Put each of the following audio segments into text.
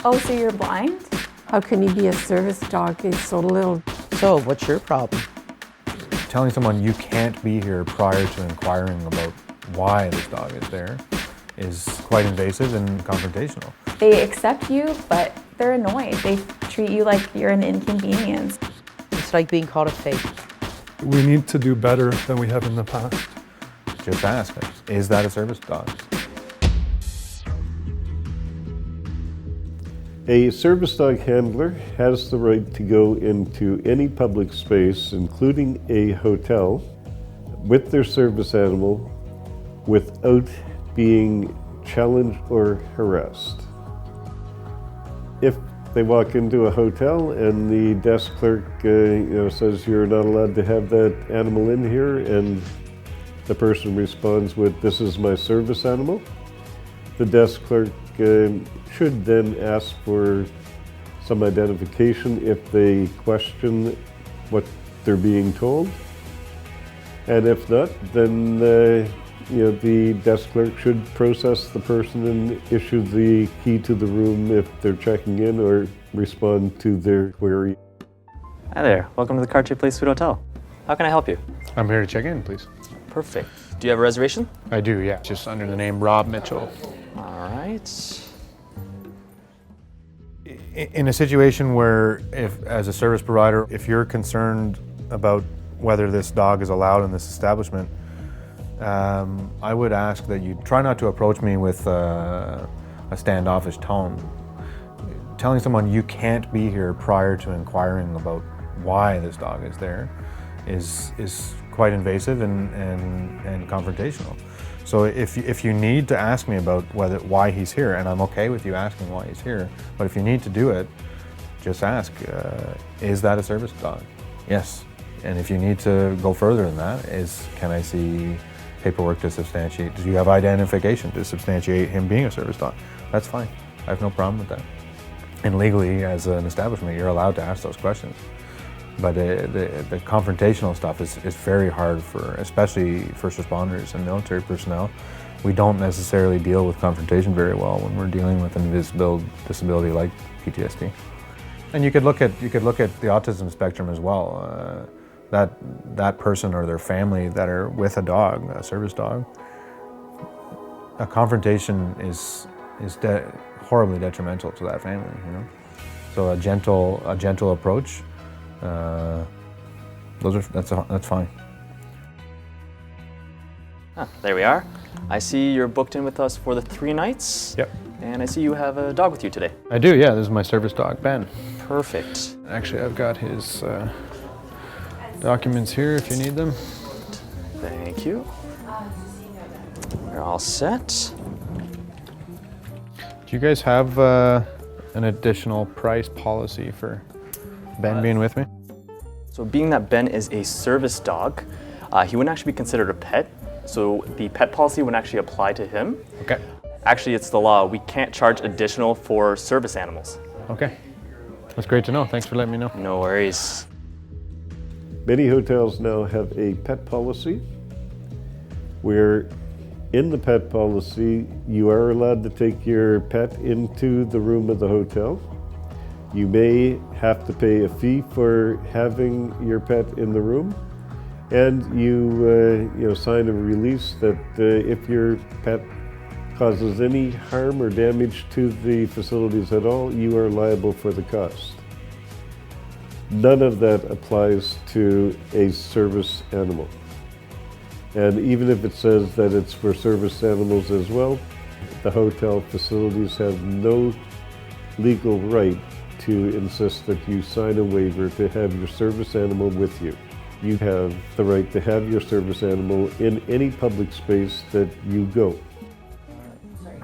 Oh, so you're blind? How can you be a service dog? He's so little. So, what's your problem? Telling someone you can't be here prior to inquiring about why this dog is there is quite invasive and confrontational. They accept you, but they're annoyed. They treat you like you're an inconvenience. It's like being called a fake. We need to do better than we have in the past. Just ask, is that a service dog? A service dog handler has the right to go into any public space, including a hotel, with their service animal without being challenged or harassed. If they walk into a hotel and the desk clerk says you're not allowed to have that animal in here, and the person responds with, "This is my service animal," the desk clerk should then ask for some identification if they question what they're being told. And if not, then the desk clerk should process the person and issue the key to the room if they're checking in, or respond to their query. Hi there, welcome to the Cartier Place Food Hotel. How can I help you? I'm here to check in, please. Perfect. Do you have a reservation? I do, yeah. Just under the name Rob Mitchell. All right. In a situation where, as a service provider, if you're concerned about whether this dog is allowed in this establishment, I would ask that you try not to approach me with a standoffish tone. Telling someone you can't be here prior to inquiring about why this dog is there is quite invasive and confrontational. So if you need to ask me about why he's here, and I'm okay with you asking why he's here, but if you need to do it, just ask, is that a service dog? Yes. And if you need to go further than that, can I see paperwork to substantiate? Do you have identification to substantiate him being a service dog? That's fine. I have no problem with that. And legally, as an establishment, you're allowed to ask those questions. But the confrontational stuff is very hard for, especially first responders and military personnel. We don't necessarily deal with confrontation very well when we're dealing with an invisible disability like PTSD. And you could look at the autism spectrum as well. That person or their family that are with a dog, a service dog, a confrontation is horribly detrimental to that family. So a gentle approach. That's fine. There we are. I see you're booked in with us for the 3 nights. Yep. And I see you have a dog with you today. I do, yeah. This is my service dog, Ben. Perfect. Actually, I've got his documents here if you need them. Thank you. We're all set. Do you guys have an additional price policy for Ben being with me? So being that Ben is a service dog, he wouldn't actually be considered a pet. So the pet policy wouldn't actually apply to him. Okay. Actually, it's the law. We can't charge additional for service animals. Okay. That's great to know. Thanks for letting me know. No worries. Many hotels now have a pet policy where in the pet policy you are allowed to take your pet into the room of the hotel. You may have to pay a fee for having your pet in the room, and you sign a release that if your pet causes any harm or damage to the facilities at all, you are liable for the cost. None of that applies to a service animal. And even if it says that it's for service animals as well, the hotel facilities have no legal right to insist that you sign a waiver to have your service animal with you. You have the right to have your service animal in any public space that you go.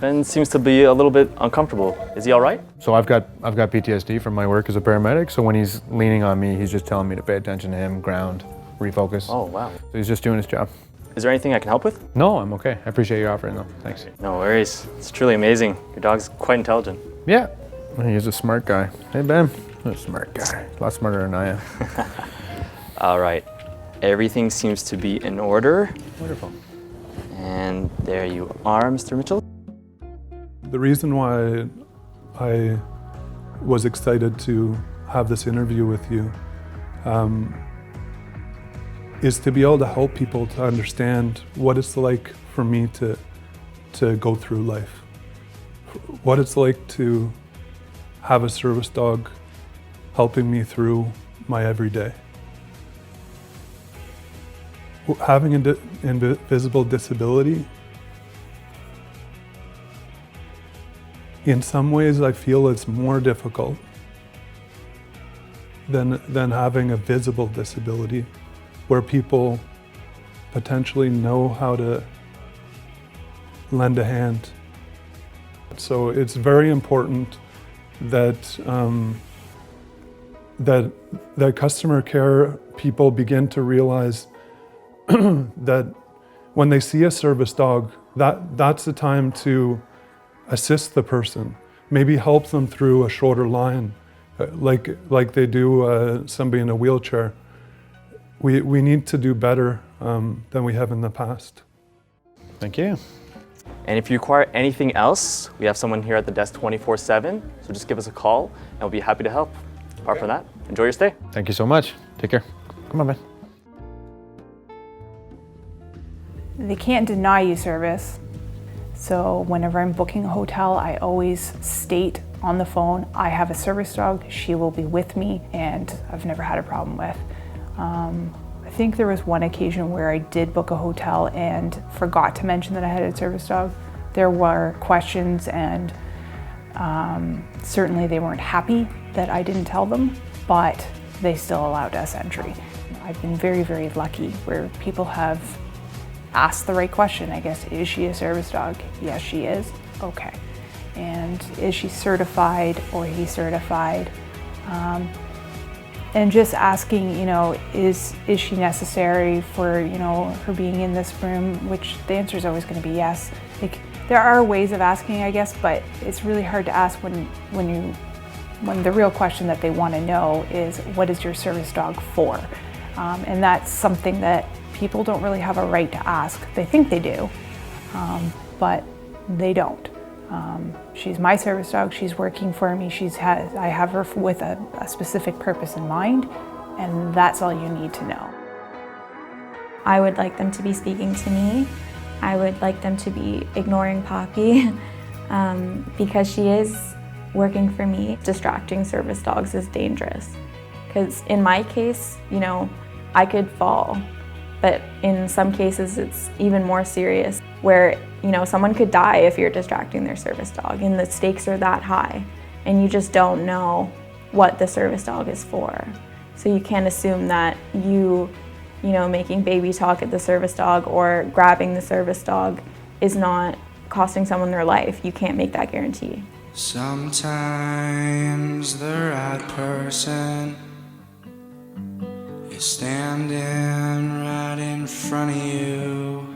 Ben seems to be a little bit uncomfortable. Is he all right? So I've got PTSD from my work as a paramedic, so when he's leaning on me, he's just telling me to pay attention to him, ground, refocus. Oh, wow. So he's just doing his job. Is there anything I can help with? No, I'm okay. I appreciate your offering though. Thanks. No worries. It's truly amazing. Your dog's quite intelligent. Yeah, he's a smart guy. Hey Ben, a smart guy. A lot smarter than I am. All right. Everything seems to be in order. Wonderful. And there you are, Mr. Mitchell. The reason why I was excited to have this interview with you is to be able to help people to understand what it's like for me to go through life, what it's like to have a service dog helping me through my everyday. Having an invisible disability, in some ways I feel it's more difficult than having a visible disability, where people potentially know how to lend a hand. So it's very important that that customer care people begin to realize that when they see a service dog, that's the time to assist the person, maybe help them through a shorter line, like they do somebody in a wheelchair. We need to do better than we have in the past. Thank you. And if you require anything else, we have someone here at the desk 24/7, so just give us a call and we'll be happy to help. Apart from that, enjoy your stay. Thank you so much. Take care. Come on, man. They can't deny you service. So whenever I'm booking a hotel, I always state on the phone, I have a service dog, she will be with me, and I've never had a problem with. I think there was one occasion where I did book a hotel and forgot to mention that I had a service dog. There were questions, and certainly they weren't happy that I didn't tell them, but they still allowed us entry. I've been very, very lucky where people have asked the right question, I guess. Is she a service dog? Yes, she is. Okay. And is she certified or he certified? And just asking, you know, is she necessary for, you know, her being in this room, which the answer is always going to be yes. Like, there are ways of asking, I guess, but it's really hard to ask when the real question that they want to know is, what is your service dog for? And that's something that people don't really have a right to ask. They think they do, but they don't. She's my service dog, she's working for me, I have her with a specific purpose in mind, and that's all you need to know. I would like them to be speaking to me. I would like them to be ignoring Poppy because she is working for me. Distracting service dogs is dangerous because in my case, you know, I could fall, but in some cases it's even more serious where, you know, someone could die if you're distracting their service dog, and the stakes are that high, and you just don't know what the service dog is for. So you can't assume that you know, making baby talk at the service dog or grabbing the service dog is not costing someone their life. You can't make that guarantee. Sometimes the right person is standing right in front of you.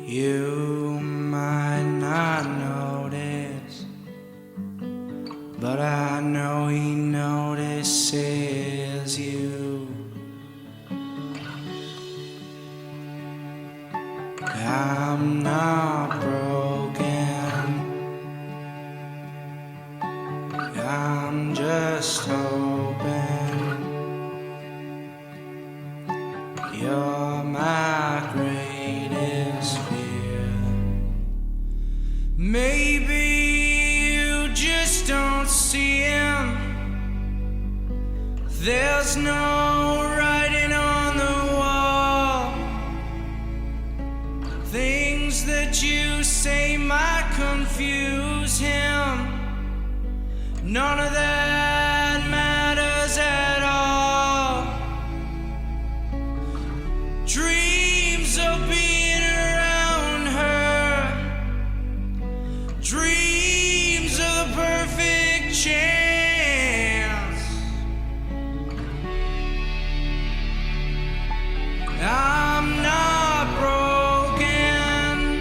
You might not notice, but I know he notices you. I'm not broken, I'm just hoping you're my greatest fear. Maybe you just don't see him. There's no writing on the wall. Things that you say might confuse him. None of that matters at all. Dreams of being around her. Dreams of the perfect chance. I'm not broken,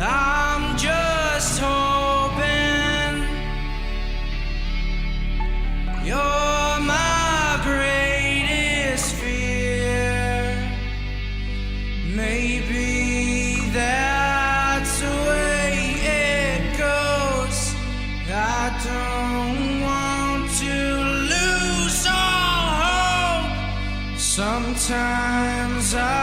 I'm just hoping you're my greatest fear. Maybe that's the way inside.